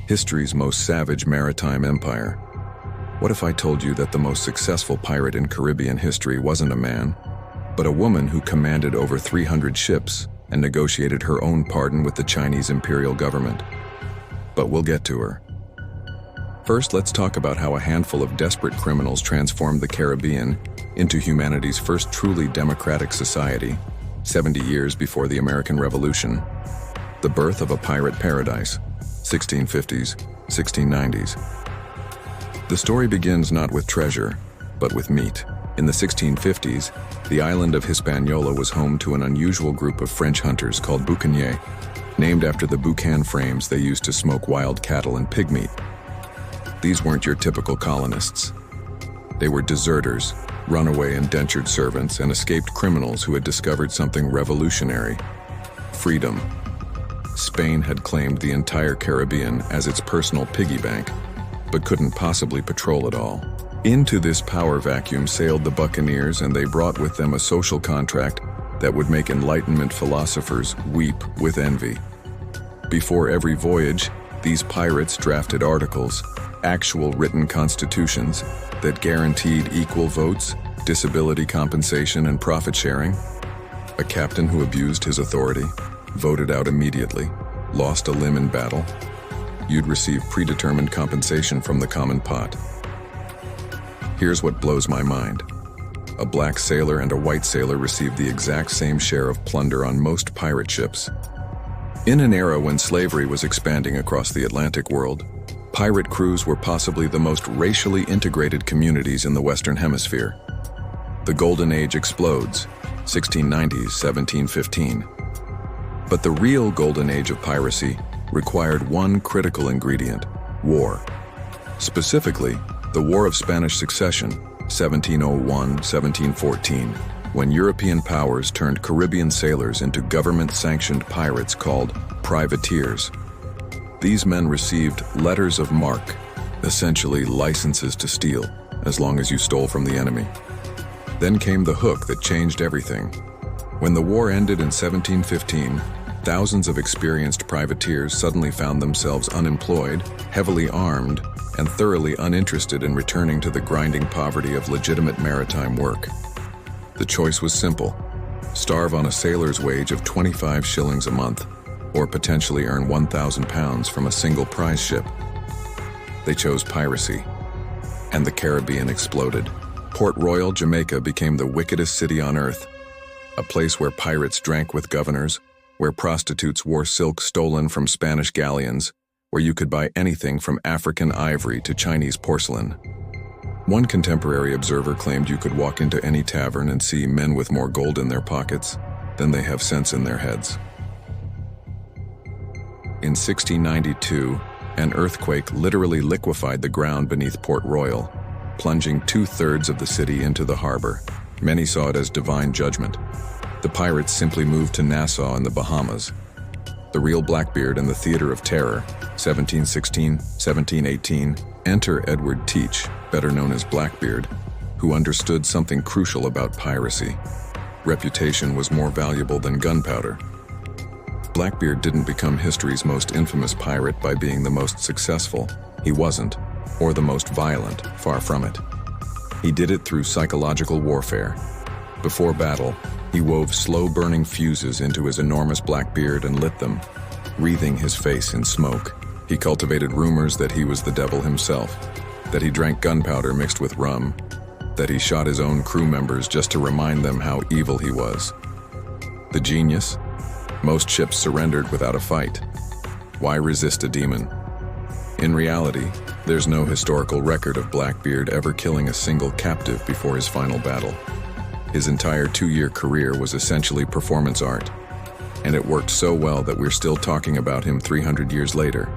history's most savage maritime empire. What if I told you that the most successful pirate in Caribbean history wasn't a man, but a woman who commanded over 300 ships and negotiated her own pardon with the Chinese imperial government? But we'll get to her. First, let's talk about how a handful of desperate criminals transformed the Caribbean into humanity's first truly democratic society, 70 years before the American Revolution. The birth of a pirate paradise, 1650s, 1690s. The story begins not with treasure, but with meat. In the 1650s, the island of Hispaniola was home to an unusual group of French hunters called boucaniers, named after the boucan frames they used to smoke wild cattle and pig meat. These weren't your typical colonists. They were deserters, runaway indentured servants, and escaped criminals who had discovered something revolutionary: freedom. Spain had claimed the entire Caribbean as its personal piggy bank, but couldn't possibly patrol it all. Into this power vacuum sailed the buccaneers, and they brought with them a social contract that would make Enlightenment philosophers weep with envy. Before every voyage, these pirates drafted articles, actual written constitutions, that guaranteed equal votes, disability compensation, and profit sharing. A captain who abused his authority, voted out immediately, lost a limb in battle, you'd receive predetermined compensation from the common pot. Here's what blows my mind. A black sailor and a white sailor received the exact same share of plunder on most pirate ships. In an era when slavery was expanding across the Atlantic world, pirate crews were possibly the most racially integrated communities in the Western Hemisphere. The Golden Age explodes, 1690s, 1715. But the real Golden Age of piracy required one critical ingredient: war. Specifically, the War of Spanish Succession, 1701-1714, when European powers turned Caribbean sailors into government-sanctioned pirates called privateers. These men received letters of marque, essentially licenses to steal, as long as you stole from the enemy. Then came the hook that changed everything. When the war ended in 1715, thousands of experienced privateers suddenly found themselves unemployed, heavily armed, and thoroughly uninterested in returning to the grinding poverty of legitimate maritime work. The choice was simple: starve on a sailor's wage of 25 shillings a month, or potentially earn 1,000 pounds from a single prize ship. They chose piracy, and the Caribbean exploded. Port Royal, Jamaica became the wickedest city on earth, a place where pirates drank with governors, where prostitutes wore silk stolen from Spanish galleons, where you could buy anything from African ivory to Chinese porcelain. One contemporary observer claimed you could walk into any tavern and see men with more gold in their pockets than they have sense in their heads. In 1692, an earthquake literally liquefied the ground beneath Port Royal, plunging 2/3 of the city into the harbor. Many saw it as divine judgment. The pirates simply moved to Nassau in the Bahamas. The real Blackbeard in the theater of terror, 1716, 1718, enter Edward Teach, better known as Blackbeard, who understood something crucial about piracy. Reputation was more valuable than gunpowder. Blackbeard didn't become history's most infamous pirate by being the most successful. He wasn't, or the most violent, far from it. He did it through psychological warfare. Before battle, he wove slow-burning fuses into his enormous black beard and lit them, wreathing his face in smoke. He cultivated rumors that he was the devil himself, that he drank gunpowder mixed with rum, that he shot his own crew members just to remind them how evil he was. The genius? Most ships surrendered without a fight. Why resist a demon? In reality, there's no historical record of Blackbeard ever killing a single captive before his final battle. His entire 2-year career was essentially performance art, and it worked so well that we're still talking about him 300 years later.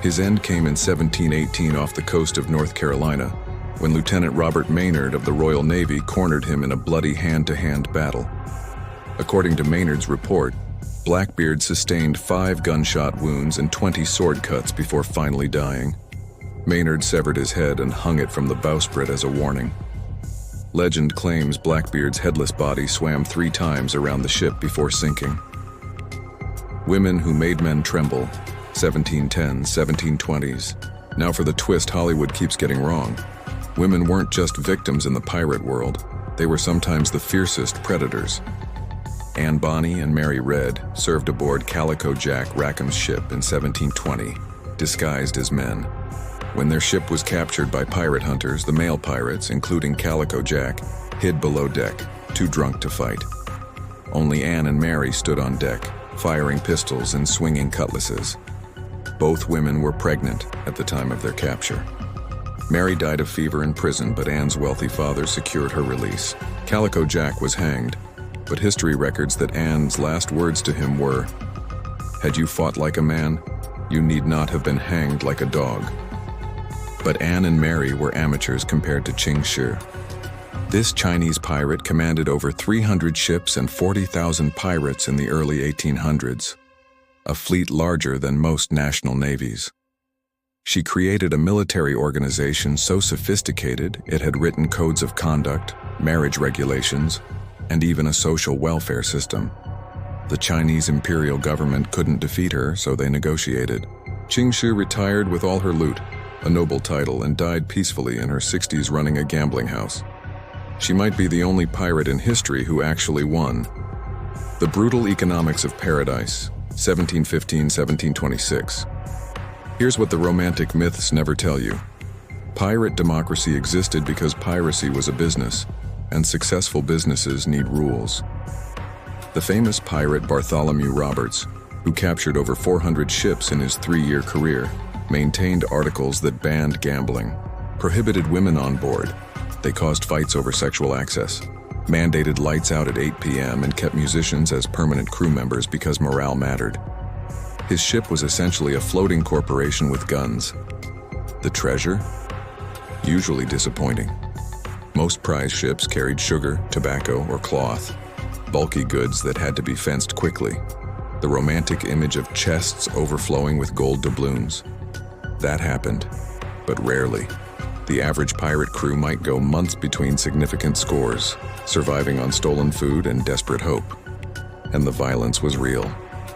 His end came in 1718 off the coast of North Carolina, when Lieutenant Robert Maynard of the Royal Navy cornered him in a bloody hand-to-hand battle. According to Maynard's report, Blackbeard sustained 5 gunshot wounds and 20 sword cuts before finally dying. Maynard severed his head and hung it from the bowsprit as a warning. Legend claims Blackbeard's headless body swam 3 times around the ship before sinking. Women who made men tremble, 1710s, 1720s. Now for the twist Hollywood keeps getting wrong. Women weren't just victims in the pirate world, they were sometimes the fiercest predators. Anne Bonny and Mary Red served aboard Calico Jack Rackham's ship in 1720, disguised as men. When their ship was captured by pirate hunters, the male pirates, including Calico Jack, hid below deck, too drunk to fight. Only Anne and Mary stood on deck, firing pistols and swinging cutlasses. Both women were pregnant at the time of their capture. Mary died of fever in prison, but Anne's wealthy father secured her release. Calico Jack was hanged, but history records that Anne's last words to him were, "Had you fought like a man, you need not have been hanged like a dog." But Anne and Mary were amateurs compared to Qing Shi. This Chinese pirate commanded over 300 ships and 40,000 pirates in the early 1800s, a fleet larger than most national navies. She created a military organization so sophisticated it had written codes of conduct, marriage regulations, and even a social welfare system. The Chinese imperial government couldn't defeat her, so they negotiated. Qing Shi retired with all her loot, a noble title, and died peacefully in her 60s running a gambling house. She might be the only pirate in history who actually won. The Brutal Economics of Paradise, 1715-1726. Here's what the romantic myths never tell you. Pirate democracy existed because piracy was a business, and successful businesses need rules. The famous pirate Bartholomew Roberts, who captured over 400 ships in his 3-year career, maintained articles that banned gambling, prohibited women on board. They caused fights over sexual access, mandated lights out at 8 p.m. and kept musicians as permanent crew members because morale mattered. His ship was essentially a floating corporation with guns. The treasure? Usually disappointing. Most prize ships carried sugar, tobacco, or cloth, bulky goods that had to be fenced quickly. The romantic image of chests overflowing with gold doubloons. That happened, but rarely. The average pirate crew might go months between significant scores, surviving on stolen food and desperate hope. And the violence was real.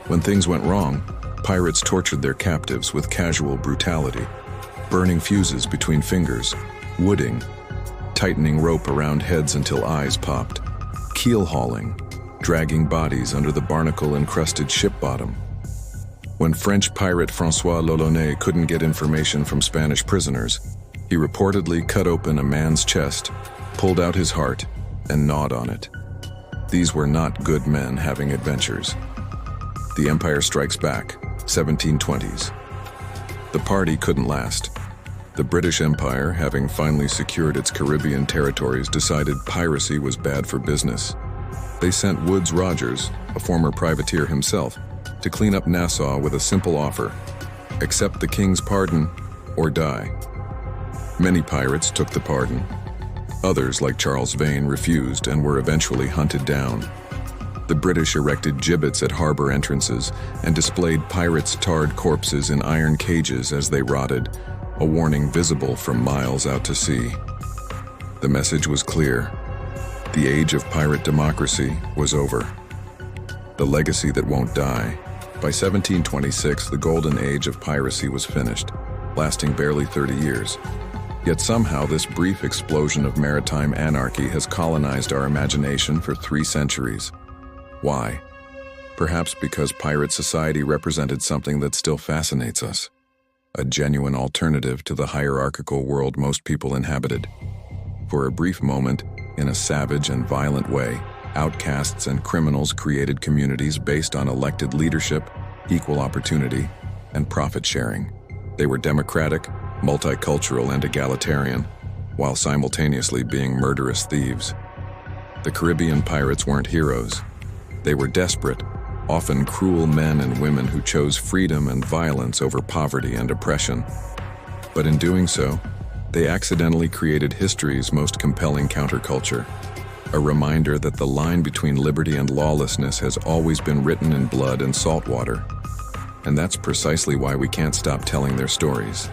When things went wrong, pirates tortured their captives with casual brutality, burning fuses between fingers, wooding, tightening rope around heads until eyes popped, keel hauling, dragging bodies under the barnacle-encrusted ship bottom. When French pirate François L'Olonnais couldn't get information from Spanish prisoners, he reportedly cut open a man's chest, pulled out his heart, and gnawed on it. These were not good men having adventures. The Empire Strikes Back, 1720s. The party couldn't last. The British Empire, having finally secured its Caribbean territories, decided piracy was bad for business. They sent Woodes Rogers, a former privateer himself, to clean up Nassau with a simple offer: accept the king's pardon or die. Many pirates took the pardon. Others, like Charles Vane, refused and were eventually hunted down. The British erected gibbets at harbor entrances and displayed pirates' tarred corpses in iron cages as they rotted, a warning visible from miles out to sea. The message was clear. The age of pirate democracy was over. The legacy that won't die. By 1726, the golden age of piracy was finished, lasting barely 30 years. Yet somehow this brief explosion of maritime anarchy has colonized our imagination for 3 centuries. Why? Perhaps because pirate society represented something that still fascinates us. A genuine alternative to the hierarchical world most people inhabited. For a brief moment, in a savage and violent way, outcasts and criminals created communities based on elected leadership, equal opportunity, and profit sharing. They were democratic, multicultural, and egalitarian, while simultaneously being murderous thieves. The Caribbean pirates weren't heroes. They were desperate, often cruel men and women who chose freedom and violence over poverty and oppression. But in doing so, they accidentally created history's most compelling counterculture, a reminder that the line between liberty and lawlessness has always been written in blood and salt water. And that's precisely why we can't stop telling their stories.